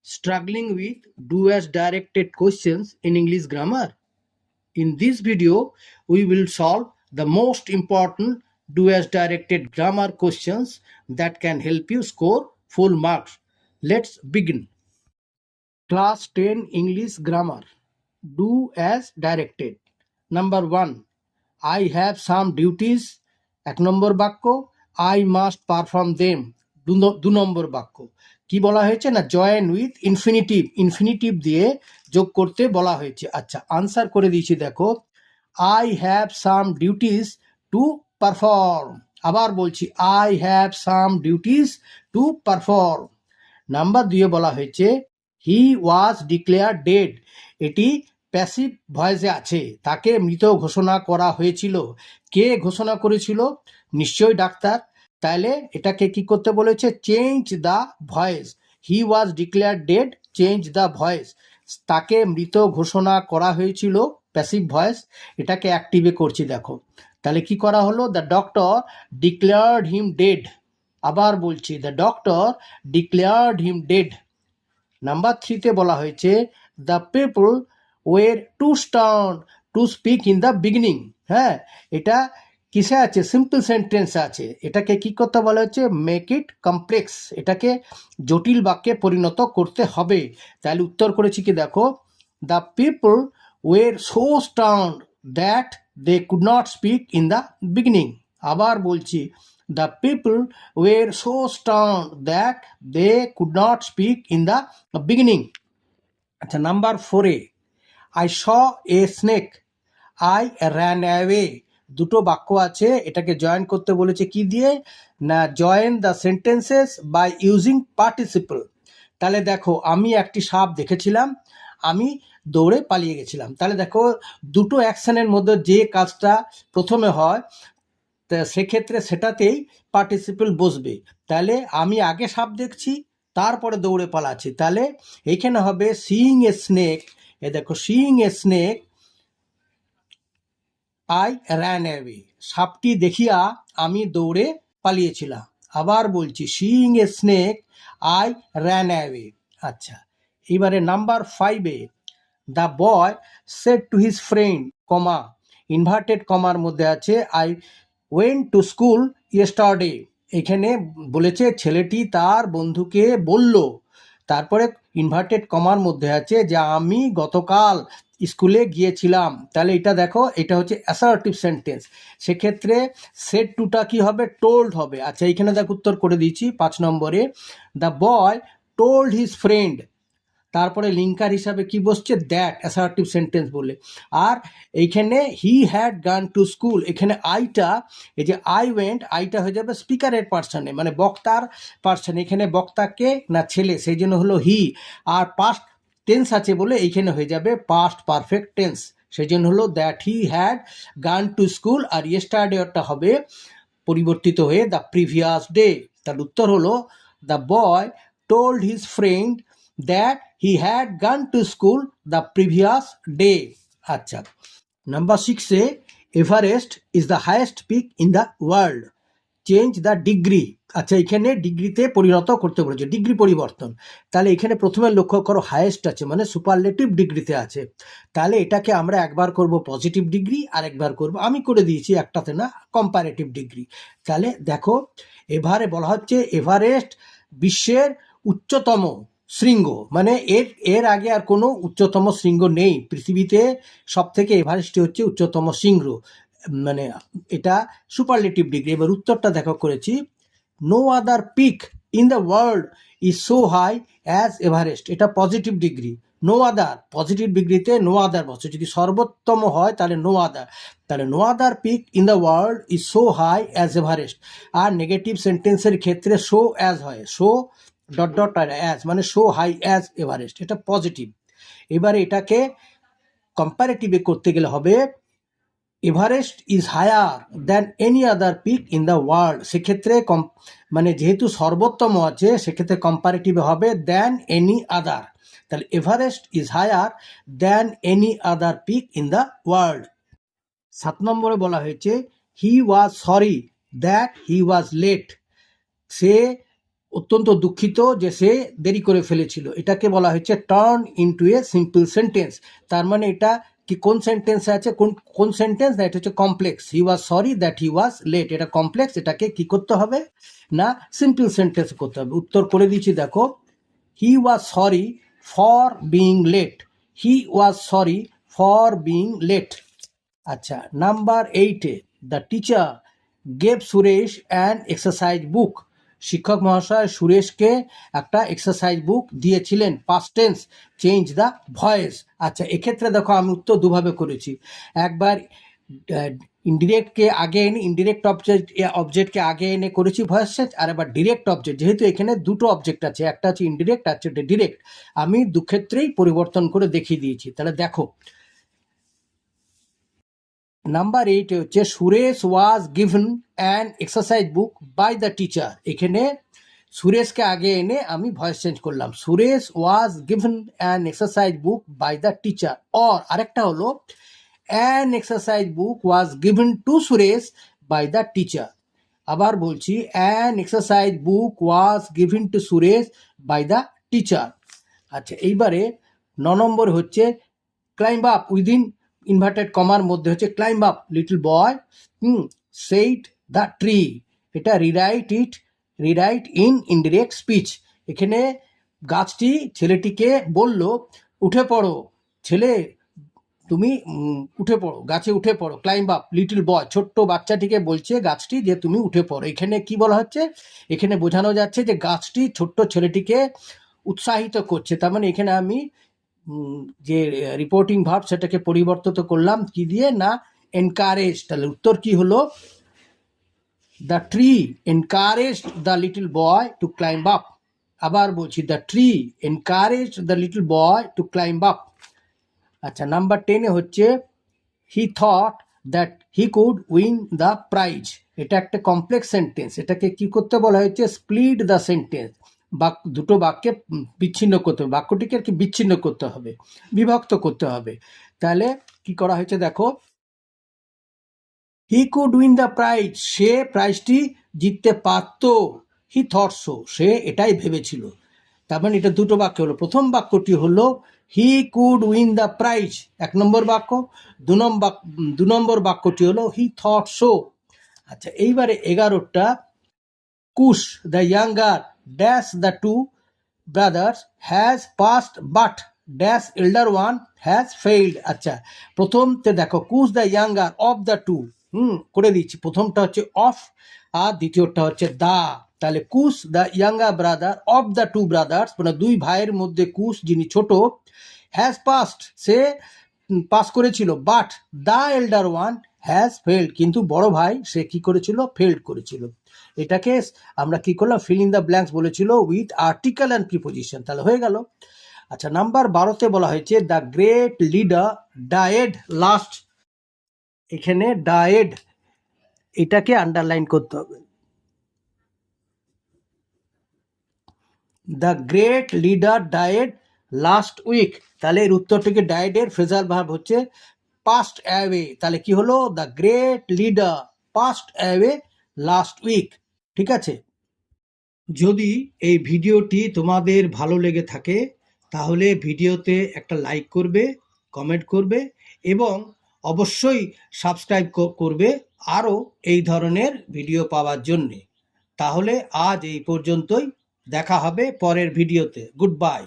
Struggling with do as directed questions in English grammar. In this video, we will solve the most important do as directed grammar questions that can help you score full marks. Let's begin. Class 10 English grammar. Do as directed. Number 1. I have some duties. 1 নম্বর বাক্য, I must perform them. 2 নম্বর বাক্য কি বলা হয়েছে না, join with infinitive দিয়ে যোগ করতে বলা হয়েছে। আচ্ছা, আনসার করে দিয়েছি দেখো, I have some duties to perform. আবার বলছি, I have some duties to perform. Number 2 বলা হয়েছে হি ওয়াজ ডিক্লেয়ার ডেড। এটি প্যাসিভ ভয়েসে আছে, তাকে মৃত ঘোষণা করা হয়েছিল। কে ঘোষণা করেছিল? নিশ্চয়ই ডাক্তার। তাহলে এটাকে কি করতে বলেছে? Change the voice. He was declare dead, change the voice. তাকে মৃত ঘোষণা করা হয়েছিল, প্যাসিভ ভয়েস। এটাকে অ্যাক্টিভে করছি দেখো। তাহলে কি করা হলো? The doctor declared him dead. আবার বলছি, the doctor declared him dead. Number 3-তে বলা হয়েছে the people were too stern to speak in the beginning. হ্যাঁ, এটা কিসে আছে? সিম্পল সেন্টেন্সে আছে। এটাকে কি করতে বলা হচ্ছে? Make it complex. এটাকে জটিল বাক্যে পরিণত করতে হবে। তাহলে উত্তর করেছি কি দেখো, the people were so stunned that they could not speak in the beginning. আবার বলছি, the people were so stunned that they could not speak in the beginning. আচ্ছা, number 4-এ I saw a snake, I ran away। দুটো বাক্য আছে, এটাকে join করতে বলেছে কি দিয়ে না, join the sentences by using participle. তাহলে দেখো, আমি একটি সাপ দেখেছিলাম, আমি দৌড়ে পালিয়ে গেছিলাম। তাহলে দেখো, দুটো অ্যাকশনের মধ্যে যে কাজটা প্রথমে হয় সেক্ষেত্রে সেটাতেই পার্টিসিপল বসবে। তাহলে আমি আগে সাপ দেখছি, তারপরে দৌড়ে পালাচ্ছি। তাহলে এখানে হবে সিইং এ স্নেক। এ দেখো, seeing a snake I ran away. সাপটি দেখিয়া আমি দৌড়ে পালিয়েছিলাম। আবার বলছি, seeing a snake I ran away. আচ্ছা, এবারে নাম্বার 5-এ the boy said to his friend, comma inverted কমার মধ্যে আছে I went to school yesterday. এখানে বলেছে ছেলেটি তার বন্ধুকে বলল, তারপরে ইনভার্টেড কমার মধ্যে আছে যে আমি গতকাল স্কুলে গিয়েছিলাম। তাহলে এটা দেখো, এটা হচ্ছে অ্যাসার্টিভ সেন্টেন্স। সেক্ষেত্রে সেড টুটা কি হবে? টোল্ড হবে। আচ্ছা, এইখানে দেখো উত্তর করে দিয়েছি 5 নম্বরে, the boy told his friend. তারপরে লিঙ্কার হিসাবে কি বসছে? দ্যাট, অ্যাসার্টিভ সেন্টেন্স বলে। আর এইখানে হি হ্যাড গান টু স্কুল, এখানে আইটা, এই যে আই ওয়েন্ট, আইটা হয়ে যাবে স্পিকারের পার্সনে, মানে বক্তার পার্সনে। এখানে বক্তাকে না ছেলে, সেই জন্য হলো হি। আর পাস্ট টেন্স আছে বলে এইখানে হয়ে যাবে পাস্ট পারফেক্ট টেন্স, সেই জন্য হলো that he had gone to school. আর ইয়েস্টারডেটা হবে পরিবর্তিত হয়ে দ্য প্রিভিয়াস ডে। তার উত্তর হলো the boy told his friend that he had gone to school the previous day. আচ্ছা, নাম্বার 6-এ Everest is the highest peak in the world. Change the degree. আচ্ছা, এখানে ডিগ্রিতে পরিণত করতে বলেছে, ডিগ্রি পরিবর্তন। তাহলে এখানে প্রথমে লক্ষ্য করো হাইয়েস্ট আছে, মানে সুপারলেটিভ ডিগ্রিতে আছে। তাহলে এটাকে আমরা একবার করব পজিটিভ ডিগ্রি, আর একবার করব, আমি করে দিয়েছি একটাতে না, কম্পারেটিভ ডিগ্রি। তাহলে দেখো, এবারে বলা হচ্ছে এভারেস্ট বিশ্বের উচ্চতম শৃঙ্গ, মানে এর আগে আর কোনো উচ্চতম শৃঙ্গ নেই পৃথিবীতে। সব থেকে এভারেস্টই হচ্ছে উচ্চতম শৃঙ্গ, মানে এটা সুপারলেটিভ ডিগ্রি। এবার উত্তরটা দেখো করেছি, no other peak in the world is so high as Everest. এটা positive degree. No other, positive ডিগ্রিতে নো আদার বসে, যদি সর্বোত্তম হয় তাহলে নো আদার। তাহলে no other peak in the world is so high as Everest. আর negative সেন্টেন্সের ক্ষেত্রে সো অ্যাজ হয়, সো ডট ডট আর অ্যাজ, মানে সো হাই অ্যাজ এভারেস্ট, এটা পজিটিভ। এবারে এটাকে কম্পারেটিভে করতে গেলে হবে Everest is higher than any other peak in the world. সেক্ষেত্রে মানে যেহেতু সর্বোত্তম আছে, সেক্ষেত্রে কম্পারেটিভে হবে দ্যান এনি আদার। তাহলে Everest is higher than any other peak in the world. 7 নম্বরে বলা হয়েছে he was sorry that he was late. সে অত্যন্ত দুঃখিত যে সে দেরি করে ফেলেছিল। এটাকে বলা হচ্ছে turn into a simple sentence. তার মানে এটা কি কোন সেন্টেন্সে আছে, কোন সেন্টেন্স না, এটা হচ্ছে complex. He was sorry that he was late, এটা কমপ্লেক্স, এটাকে কি করতে হবে না সিম্পল সেন্টেন্স করতে হবে। উত্তর করে দিচ্ছি দেখো, he was sorry for being late, he was sorry for being late. আচ্ছা, নাম্বার 8-এ the teacher gave Suresh an exercise book, শিক্ষক মহাশয় সুরেশকে একটা এক্সারসাইজ বুক দিয়েছিলেন। Past tense, change the voice. আচ্ছা, এক্ষেত্রে দেখো আমি উত্তর দুভাবে করেছি। একবার ইনডিরেক্টকে আগে এনে, ইনডিরেক্ট অবজেক্টকে আগে এনে করেছি ভয়েস চেঞ্জ, আর এবার ডিরেক্ট অবজেক্ট, যেহেতু এখানে দুটো অবজেক্ট আছে, একটা হচ্ছে ইনডিরেক্ট আর হচ্ছে ডিরেক্ট, আমি দুক্ষেত্রেই পরিবর্তন করে দেখিয়ে দিয়েছি। তাহলে দেখো নাম্বার 8 হচ্ছে Suresh was given an exercise book by the teacher. এখানে সুরেশকে আগে এনে আমি ভয়েস চেঞ্জ করলাম, Suresh was given an exercise book by the teacher. Or আরেকটা হলো an exercise book was given to Suresh by the teacher. আবার বলছি, an exercise book was given to Suresh by the teacher. আচ্ছা, এইবারে 9 নম্বর হচ্ছে ক্লাইম্ব আপ উইদিন ইনভার্টেড কমার মধ্যে হচ্ছে climb up little boy said the tree. এটা রিরাইট ইন ইনডিরেক্ট স্পিচ। এখানে গাছটি ছেলেটিকে বলল উঠে পড়ো ছেলে, তুমি উঠে পড়ো, গাছে উঠে পড়ো। ক্লাইম্ব আপ লিটল বয়, ছোট্ট বাচ্চাটিকে বলছে গাছটি যে তুমি উঠে পড়ো। এখানে কি বলা হচ্ছে, এখানে বোঝানো যাচ্ছে যে গাছটি ছোট্ট ছেলেটিকে উৎসাহিত করছে। তার মানে এখানে আমি যে রিপোর্টিং ভার্ব সেটাকে পরিবর্তিত করলাম কি দিয়ে না এনকারেজ। তাহলে উত্তর কি হলো, the tree encouraged the little boy to climb up. আবার বলছি, the tree encouraged the little boy to climb up. আচ্ছা, নাম্বার 10-এ হচ্ছে he thought that he could win the prize. এটা একটা কমপ্লেক্স সেন্টেন্স, এটাকে কি করতে বলা হয়েছে স্প্লিট দ্য সেন্টেন্স। দুটো বাক্যে বিচ্ছিন্ন করতে হবে, বাক্যটিকে আর কি বিচ্ছিন্ন করতে হবে, বিভক্ত করতে হবে। তাহলে কি করা হয়েছে দেখো, he could win the prize, সে প্রাইজটি জিততে পারত। হি থট সো, সে এটাই ভেবেছিল। তার মানে এটা দুটো বাক্য হলো। প্রথম বাক্যটি হলো হি কুড উইন দ্য প্রাইজ, 1 নম্বর বাক্য। 2 নম্বর বাক্যটি হলো হি থট সো। আচ্ছা, এইবারে 11টা Kush the younger dash the two brothers has passed but dash elder one has failed. আচ্ছা, প্রথমতে দেখো Kush the younger of the two, করে দিচ্ছি। প্রথমটা হচ্ছে অফ আর দ্বিতীয়টা হচ্ছে দা। তাহলে Kush the younger brother of the two brothers, মানে দুই ভাইয়ের মধ্যে কুশ যিনি ছোট, হ্যাজ পাস্ট সে পাস করেছিল, but the elder one has failed কিন্তু বড় ভাই সে কি করেছিল, ফেল্ড করেছিল। এটাকে আমরা কি করলাম, ফিল ইন দ্য ব্ল্যাঙ্কস বলেছিল উইথ আর্টিকেল অ্যান্ড প্রিপোজিশন। তাহলে হয়ে গেল। আচ্ছা, নাম্বার 12-তে বলা হয়েছে the great leader died last. এখানে ডায়েড এটাকে আন্ডারলাইন করতে হবে, the great leader died last week. তাহলে এর উত্তরটিকে ডায়েডের ফ্রেজাল ভার্ব হচ্ছে পাস্ট অ্যাওয়ে। তাহলে কি হলো, the great leader passed away last week. ঠিক আছে, যদি এই ভিডিওটি তোমাদের ভালো লেগে থাকে তাহলে ভিডিওতে একটা লাইক করবে, কমেন্ট করবে এবং অবশ্যই সাবস্ক্রাইব করবে আরও এই ধরনের ভিডিও পাওয়ার জন্যে। তাহলে আজ এই পর্যন্তই, দেখা হবে পরের ভিডিওতে। Good bye.